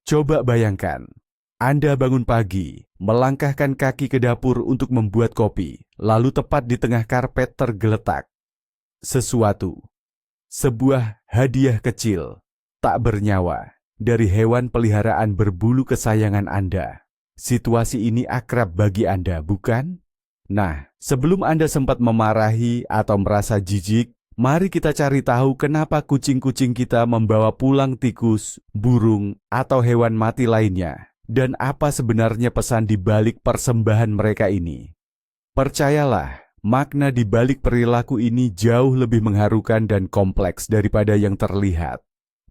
Coba bayangkan, Anda bangun pagi, melangkahkan kaki ke dapur untuk membuat kopi, lalu tepat di tengah karpet tergeletak sesuatu, sebuah hadiah kecil, tak bernyawa, dari hewan peliharaan berbulu kesayangan Anda. Situasi ini akrab bagi Anda, bukan? Nah, sebelum Anda sempat memarahi atau merasa jijik, mari kita cari tahu kenapa kucing-kucing kita membawa pulang tikus, burung, atau hewan mati lainnya, dan apa sebenarnya pesan di balik persembahan mereka ini. Percayalah, makna di balik perilaku ini jauh lebih mengharukan dan kompleks daripada yang terlihat.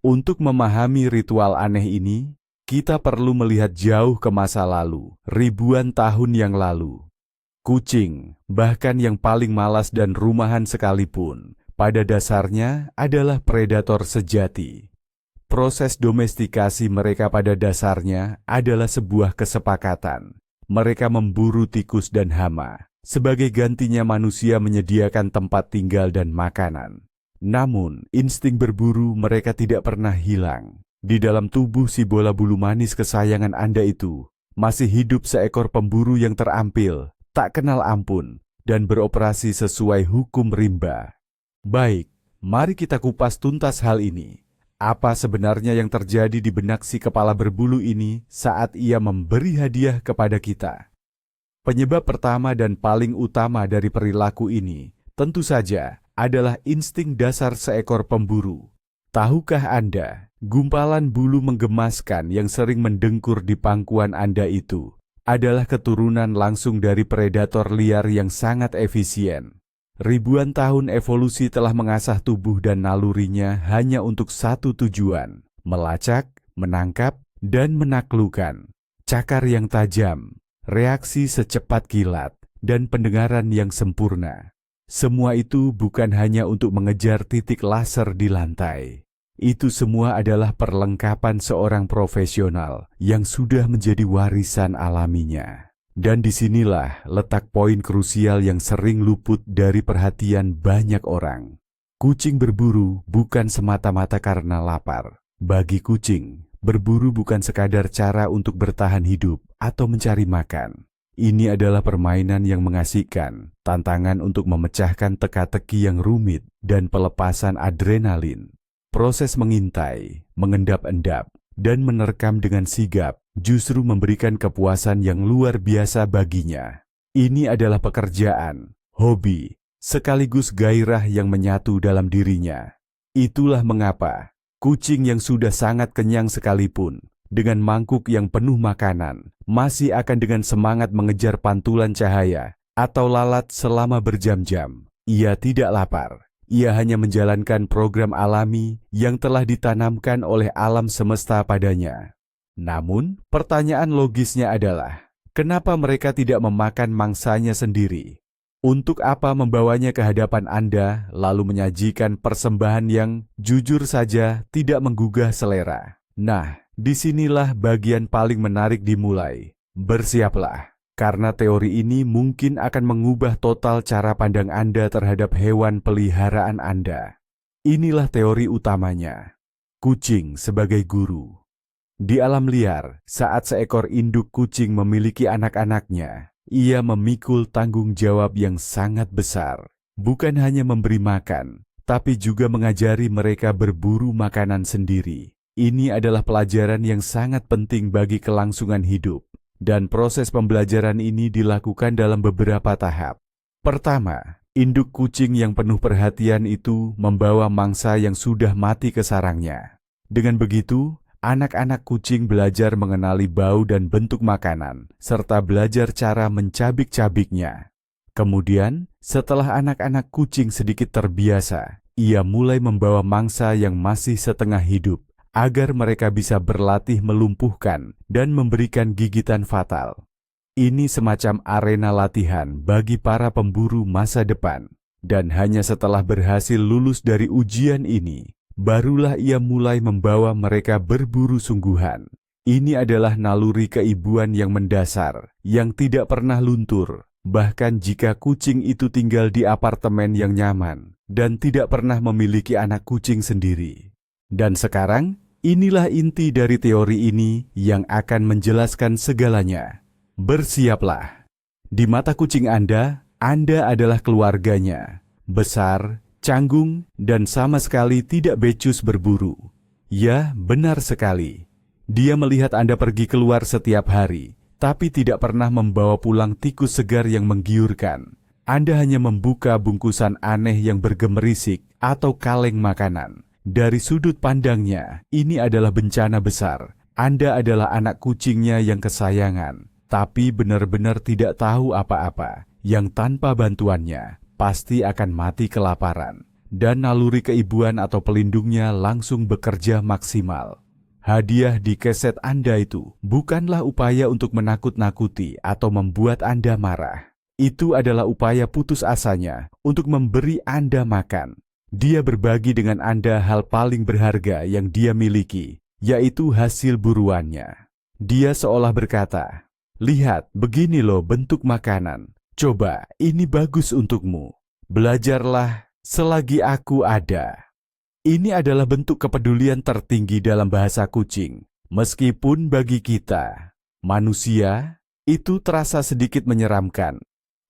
Untuk memahami ritual aneh ini, kita perlu melihat jauh ke masa lalu, ribuan tahun yang lalu. Kucing, bahkan yang paling malas dan rumahan sekalipun, pada dasarnya adalah predator sejati. Proses domestikasi mereka pada dasarnya adalah sebuah kesepakatan. Mereka memburu tikus dan hama. Sebagai gantinya manusia menyediakan tempat tinggal dan makanan. Namun, insting berburu mereka tidak pernah hilang. Di dalam tubuh si bola bulu manis kesayangan Anda itu, masih hidup seekor pemburu yang terampil, tak kenal ampun, dan beroperasi sesuai hukum rimba. Baik, mari kita kupas tuntas hal ini. Apa sebenarnya yang terjadi di benak si kepala berbulu ini saat ia memberi hadiah kepada kita? Penyebab pertama dan paling utama dari perilaku ini, tentu saja, adalah insting dasar seekor pemburu. Tahukah Anda, gumpalan bulu menggemaskan yang sering mendengkur di pangkuan Anda itu adalah keturunan langsung dari predator liar yang sangat efisien. Ribuan tahun evolusi telah mengasah tubuh dan nalurinya hanya untuk satu tujuan, melacak, menangkap, dan menaklukkan. Cakar yang tajam, reaksi secepat kilat, dan pendengaran yang sempurna. Semua itu bukan hanya untuk mengejar titik laser di lantai. Itu semua adalah perlengkapan seorang profesional yang sudah menjadi warisan alaminya. Dan disinilah letak poin krusial yang sering luput dari perhatian banyak orang. Kucing berburu bukan semata-mata karena lapar. Bagi kucing, berburu bukan sekadar cara untuk bertahan hidup atau mencari makan. Ini adalah permainan yang mengasihkan, tantangan untuk memecahkan teka-teki yang rumit, dan pelepasan adrenalin. Proses mengintai, mengendap-endap, dan menerkam dengan sigap justru memberikan kepuasan yang luar biasa baginya. Ini adalah pekerjaan, hobi, sekaligus gairah yang menyatu dalam dirinya. Itulah mengapa kucing yang sudah sangat kenyang sekalipun, dengan mangkuk yang penuh makanan, masih akan dengan semangat mengejar pantulan cahaya atau lalat selama berjam-jam. Ia tidak lapar. Ia hanya menjalankan program alami yang telah ditanamkan oleh alam semesta padanya. Namun, pertanyaan logisnya adalah, kenapa mereka tidak memakan mangsanya sendiri? Untuk apa membawanya ke hadapan Anda, lalu menyajikan persembahan yang jujur saja tidak menggugah selera? Nah, disinilah bagian paling menarik dimulai. Bersiaplah. Karena teori ini mungkin akan mengubah total cara pandang Anda terhadap hewan peliharaan Anda. Inilah teori utamanya. Kucing sebagai guru. Di alam liar, saat seekor induk kucing memiliki anak-anaknya, ia memikul tanggung jawab yang sangat besar. Bukan hanya memberi makan, tapi juga mengajari mereka berburu makanan sendiri. Ini adalah pelajaran yang sangat penting bagi kelangsungan hidup. Dan proses pembelajaran ini dilakukan dalam beberapa tahap. Pertama, induk kucing yang penuh perhatian itu membawa mangsa yang sudah mati ke sarangnya. Dengan begitu, anak-anak kucing belajar mengenali bau dan bentuk makanan, serta belajar cara mencabik-cabiknya. Kemudian, setelah anak-anak kucing sedikit terbiasa, ia mulai membawa mangsa yang masih setengah hidup, agar mereka bisa berlatih melumpuhkan dan memberikan gigitan fatal. Ini semacam arena latihan bagi para pemburu masa depan. Dan hanya setelah berhasil lulus dari ujian ini, barulah ia mulai membawa mereka berburu sungguhan. Ini adalah naluri keibuan yang mendasar, yang tidak pernah luntur. Bahkan jika kucing itu tinggal di apartemen yang nyaman, dan tidak pernah memiliki anak kucing sendiri. Dan sekarang, Inilah inti dari teori ini yang akan menjelaskan segalanya. Bersiaplah. Di mata kucing Anda adalah keluarganya. Besar, canggung, dan sama sekali tidak becus berburu. Ya, benar sekali. Dia melihat Anda pergi keluar setiap hari, tapi tidak pernah membawa pulang tikus segar yang menggiurkan. Anda hanya membuka bungkusan aneh yang bergemerisik atau kaleng makanan. Dari sudut pandangnya, ini adalah bencana besar. Anda adalah anak kucingnya yang kesayangan, tapi benar-benar tidak tahu apa-apa, yang tanpa bantuannya pasti akan mati kelaparan. Dan naluri keibuan atau pelindungnya langsung bekerja maksimal. Hadiah di keset Anda itu bukanlah upaya untuk menakut-nakuti atau membuat Anda marah. Itu adalah upaya putus asanya untuk memberi Anda makan. Dia berbagi dengan Anda hal paling berharga yang dia miliki, yaitu hasil buruannya. Dia seolah berkata, "Lihat, begini loh bentuk makanan. Coba, ini bagus untukmu. Belajarlah selagi aku ada." Ini adalah bentuk kepedulian tertinggi dalam bahasa kucing. Meskipun bagi kita, manusia, itu terasa sedikit menyeramkan.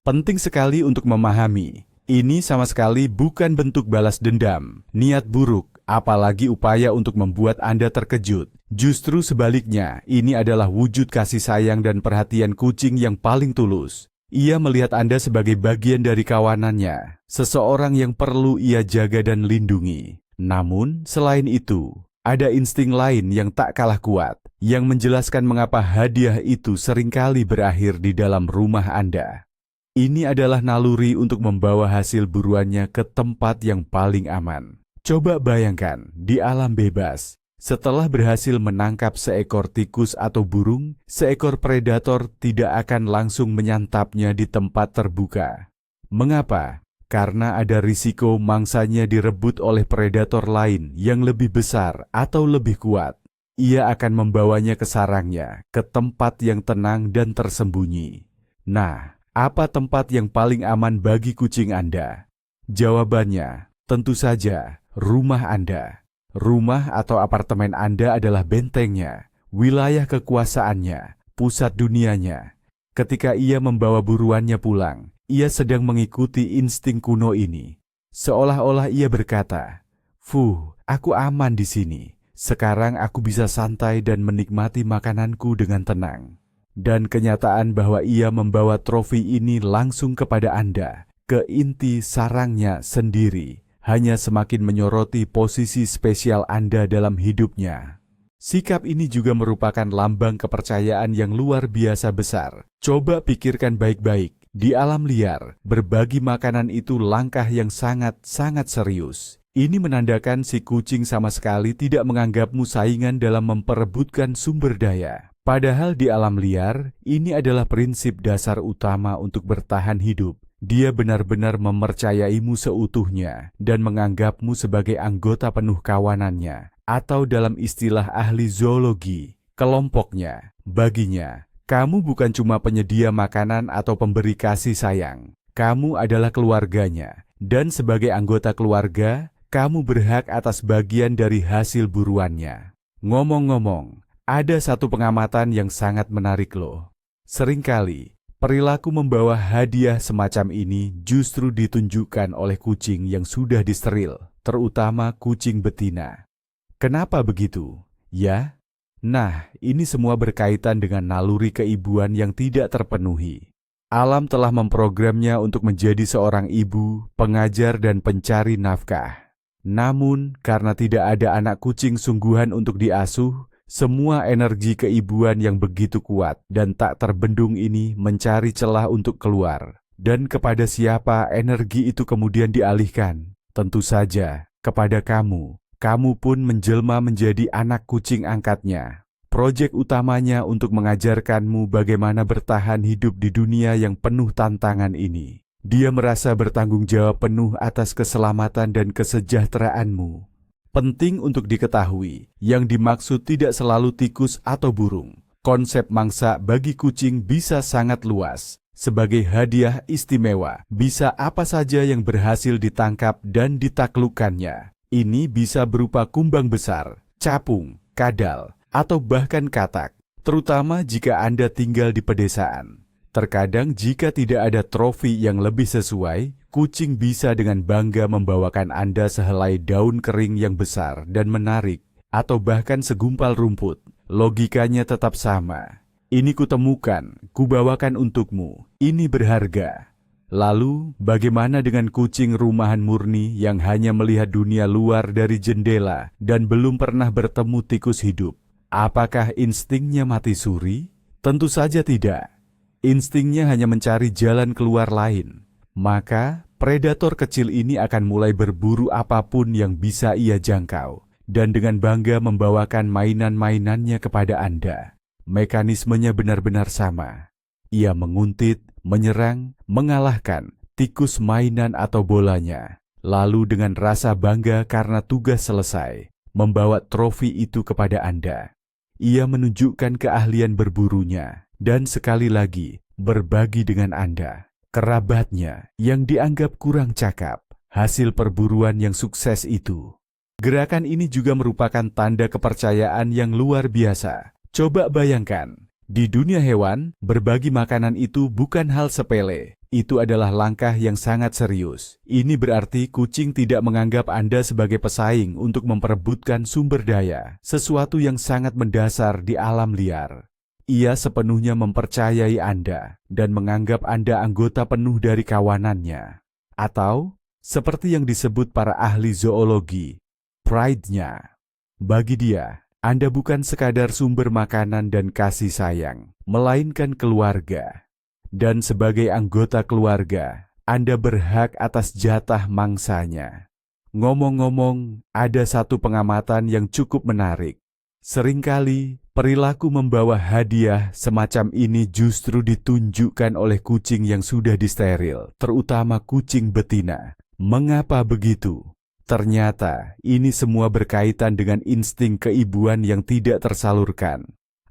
Penting sekali untuk memahami, ini sama sekali bukan bentuk balas dendam, niat buruk, apalagi upaya untuk membuat Anda terkejut. Justru sebaliknya, ini adalah wujud kasih sayang dan perhatian kucing yang paling tulus. Ia melihat Anda sebagai bagian dari kawanannya, seseorang yang perlu ia jaga dan lindungi. Namun, selain itu, ada insting lain yang tak kalah kuat, yang menjelaskan mengapa hadiah itu seringkali berakhir di dalam rumah Anda. Ini adalah naluri untuk membawa hasil buruannya ke tempat yang paling aman. Coba bayangkan, di alam bebas, setelah berhasil menangkap seekor tikus atau burung, seekor predator tidak akan langsung menyantapnya di tempat terbuka. Mengapa? Karena ada risiko mangsanya direbut oleh predator lain yang lebih besar atau lebih kuat. Ia akan membawanya ke sarangnya, ke tempat yang tenang dan tersembunyi. Nah, apa tempat yang paling aman bagi kucing Anda? Jawabannya, tentu saja, rumah Anda. Rumah atau apartemen Anda adalah bentengnya, wilayah kekuasaannya, pusat dunianya. Ketika ia membawa buruannya pulang, ia sedang mengikuti insting kuno ini. Seolah-olah ia berkata, "Fuh, aku aman di sini. Sekarang aku bisa santai dan menikmati makananku dengan tenang." Dan kenyataan bahwa ia membawa trofi ini langsung kepada Anda, ke inti sarangnya sendiri, hanya semakin menyoroti posisi spesial Anda dalam hidupnya. Sikap ini juga merupakan lambang kepercayaan yang luar biasa besar. Coba pikirkan baik-baik, di alam liar, berbagi makanan itu langkah yang sangat-sangat serius. Ini menandakan si kucing sama sekali tidak menganggapmu saingan dalam memperebutkan sumber daya. Padahal di alam liar, ini adalah prinsip dasar utama untuk bertahan hidup. Dia benar-benar mempercayaimu seutuhnya dan menganggapmu sebagai anggota penuh kawanannya, atau dalam istilah ahli zoologi, kelompoknya. Baginya, kamu bukan cuma penyedia makanan atau pemberi kasih sayang. Kamu adalah keluarganya, dan sebagai anggota keluarga, kamu berhak atas bagian dari hasil buruannya. Ngomong-ngomong, ada satu pengamatan yang sangat menarik loh. Seringkali, perilaku membawa hadiah semacam ini justru ditunjukkan oleh kucing yang sudah disteril, terutama kucing betina. Kenapa begitu? Ya? Nah, ini semua berkaitan dengan naluri keibuan yang tidak terpenuhi. Alam telah memprogramnya untuk menjadi seorang ibu, pengajar, dan pencari nafkah. Namun, karena tidak ada anak kucing sungguhan untuk diasuh, semua energi keibuan yang begitu kuat dan tak terbendung ini mencari celah untuk keluar. Dan kepada siapa energi itu kemudian dialihkan? Tentu saja, kepada kamu. Kamu pun menjelma menjadi anak kucing angkatnya. Proyek utamanya untuk mengajarkanmu bagaimana bertahan hidup di dunia yang penuh tantangan ini. Dia merasa bertanggung jawab penuh atas keselamatan dan kesejahteraanmu. Penting untuk diketahui, yang dimaksud tidak selalu tikus atau burung. Konsep mangsa bagi kucing bisa sangat luas. Sebagai hadiah istimewa, bisa apa saja yang berhasil ditangkap dan ditaklukkannya. Ini bisa berupa kumbang besar, capung, kadal, atau bahkan katak, terutama jika Anda tinggal di pedesaan. Terkadang jika tidak ada trofi yang lebih sesuai, kucing bisa dengan bangga membawakan Anda sehelai daun kering yang besar dan menarik, atau bahkan segumpal rumput. Logikanya tetap sama. Ini kutemukan, kubawakan untukmu, ini berharga. Lalu, bagaimana dengan kucing rumahan murni yang hanya melihat dunia luar dari jendela dan belum pernah bertemu tikus hidup? Apakah instingnya mati suri? Tentu saja tidak. Instingnya hanya mencari jalan keluar lain. Maka, predator kecil ini akan mulai berburu apapun yang bisa ia jangkau, dan dengan bangga membawakan mainan-mainannya kepada Anda. Mekanismenya benar-benar sama. Ia menguntit, menyerang, mengalahkan tikus mainan atau bolanya. Lalu dengan rasa bangga karena tugas selesai, membawa trofi itu kepada Anda. Ia menunjukkan keahlian berburunya, dan sekali lagi berbagi dengan Anda, kerabatnya yang dianggap kurang cakap, hasil perburuan yang sukses itu. Gerakan ini juga merupakan tanda kepercayaan yang luar biasa. Coba bayangkan, di dunia hewan, berbagi makanan itu bukan hal sepele. Itu adalah langkah yang sangat serius. Ini berarti kucing tidak menganggap Anda sebagai pesaing untuk memperebutkan sumber daya, sesuatu yang sangat mendasar di alam liar. Ia sepenuhnya mempercayai Anda dan menganggap Anda anggota penuh dari kawanannya. Atau, seperti yang disebut para ahli zoologi, pride-nya. Bagi dia, Anda bukan sekadar sumber makanan dan kasih sayang, melainkan keluarga. Dan sebagai anggota keluarga, Anda berhak atas jatah mangsanya. Ngomong-ngomong, ada satu pengamatan yang cukup menarik. Seringkali, perilaku membawa hadiah semacam ini justru ditunjukkan oleh kucing yang sudah disteril, terutama kucing betina. Mengapa begitu? Ternyata, ini semua berkaitan dengan insting keibuan yang tidak tersalurkan.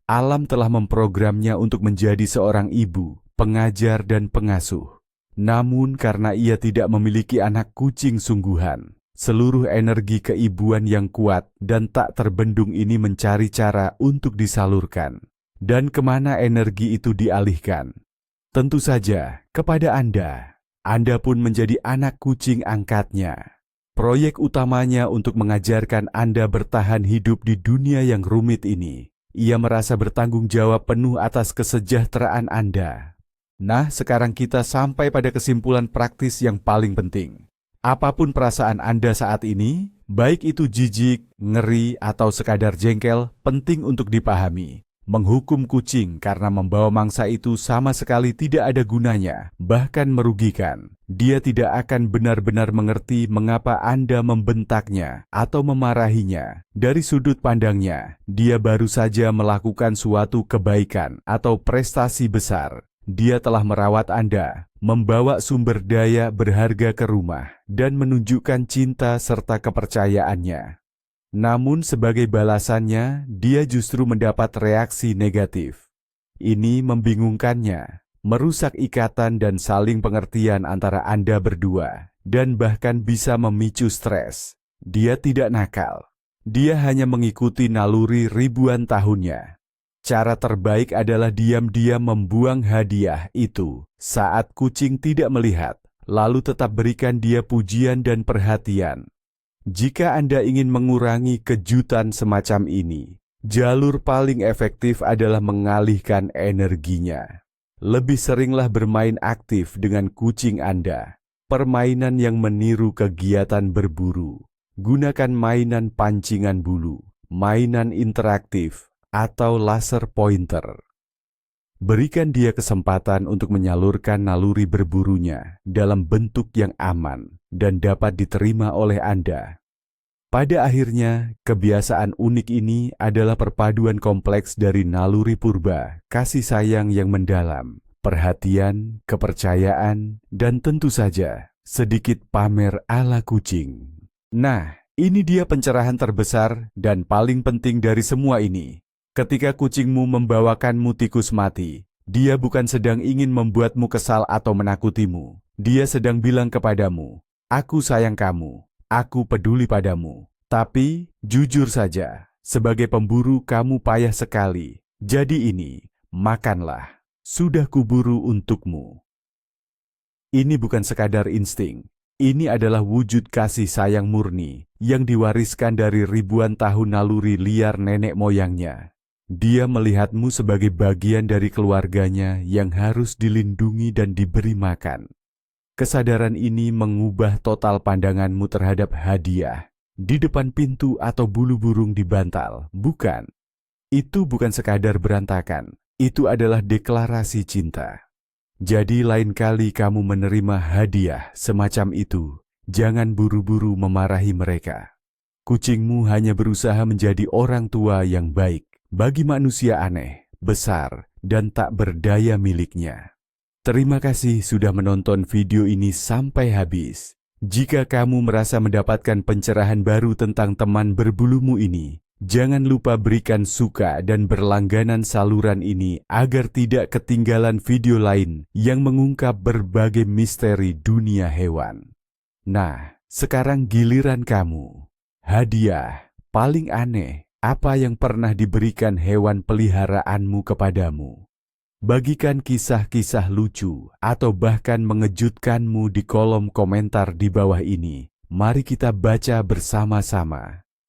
Alam telah memprogramnya untuk menjadi seorang ibu, pengajar dan pengasuh. Namun karena ia tidak memiliki anak kucing sungguhan, seluruh energi keibuan yang kuat dan tak terbendung ini mencari cara untuk disalurkan. Dan kemana energi itu dialihkan? Tentu saja kepada Anda. Anda pun menjadi anak kucing angkatnya. Proyek utamanya untuk mengajarkan Anda bertahan hidup di dunia yang rumit ini. Ia merasa bertanggung jawab penuh atas kesejahteraan Anda. Nah, sekarang kita sampai pada kesimpulan praktis yang paling penting. Apapun perasaan Anda saat ini, baik itu jijik, ngeri, atau sekadar jengkel, penting untuk dipahami. Menghukum kucing karena membawa mangsa itu sama sekali tidak ada gunanya, bahkan merugikan. Dia tidak akan benar-benar mengerti mengapa Anda membentaknya atau memarahinya. Dari sudut pandangnya, dia baru saja melakukan suatu kebaikan atau prestasi besar. Dia telah merawat Anda, membawa sumber daya berharga ke rumah, dan menunjukkan cinta serta kepercayaannya. Namun sebagai balasannya, dia justru mendapat reaksi negatif. Ini membingungkannya, merusak ikatan dan saling pengertian antara Anda berdua, dan bahkan bisa memicu stres. Dia tidak nakal. Dia hanya mengikuti naluri ribuan tahunnya. Cara terbaik adalah diam-diam membuang hadiah itu saat kucing tidak melihat, lalu tetap berikan dia pujian dan perhatian. Jika Anda ingin mengurangi kejutan semacam ini, jalur paling efektif adalah mengalihkan energinya. Lebih seringlah bermain aktif dengan kucing Anda. Permainan yang meniru kegiatan berburu. Gunakan mainan pancingan bulu, mainan interaktif, atau laser pointer. Berikan dia kesempatan untuk menyalurkan naluri berburunya dalam bentuk yang aman dan dapat diterima oleh Anda. Pada akhirnya, kebiasaan unik ini adalah perpaduan kompleks dari naluri purba, kasih sayang yang mendalam, perhatian, kepercayaan, dan tentu saja sedikit pamer ala kucing. Nah, ini dia pencerahan terbesar dan paling penting dari semua ini. Ketika kucingmu membawakanmu tikus mati, dia bukan sedang ingin membuatmu kesal atau menakutimu. Dia sedang bilang kepadamu, "Aku sayang kamu, aku peduli padamu." Tapi, jujur saja, Sebagai pemburu kamu payah sekali. Jadi ini, makanlah. Sudah kuburu untukmu. Ini bukan sekadar insting. Ini adalah wujud kasih sayang murni yang diwariskan dari ribuan tahun naluri liar nenek moyangnya. Dia melihatmu sebagai bagian dari keluarganya yang harus dilindungi dan diberi makan. Kesadaran ini mengubah total pandanganmu terhadap hadiah di depan pintu atau bulu burung di bantal. Bukan. Itu bukan sekadar berantakan. Itu adalah deklarasi cinta. Jadi lain kali kamu menerima hadiah semacam itu, jangan buru-buru memarahi mereka. Kucingmu hanya berusaha menjadi orang tua yang baik bagi manusia aneh, besar, dan tak berdaya miliknya. Terima kasih sudah menonton video ini sampai habis. Jika kamu merasa mendapatkan pencerahan baru tentang teman berbulumu ini, jangan lupa berikan suka dan berlangganan saluran ini agar tidak ketinggalan video lain yang mengungkap berbagai misteri dunia hewan. Nah, sekarang giliran kamu. Hadiah paling aneh apa yang pernah diberikan hewan peliharaanmu kepadamu? Bagikan kisah-kisah lucu atau bahkan mengejutkanmu di kolom komentar di bawah ini. Mari kita baca bersama-sama.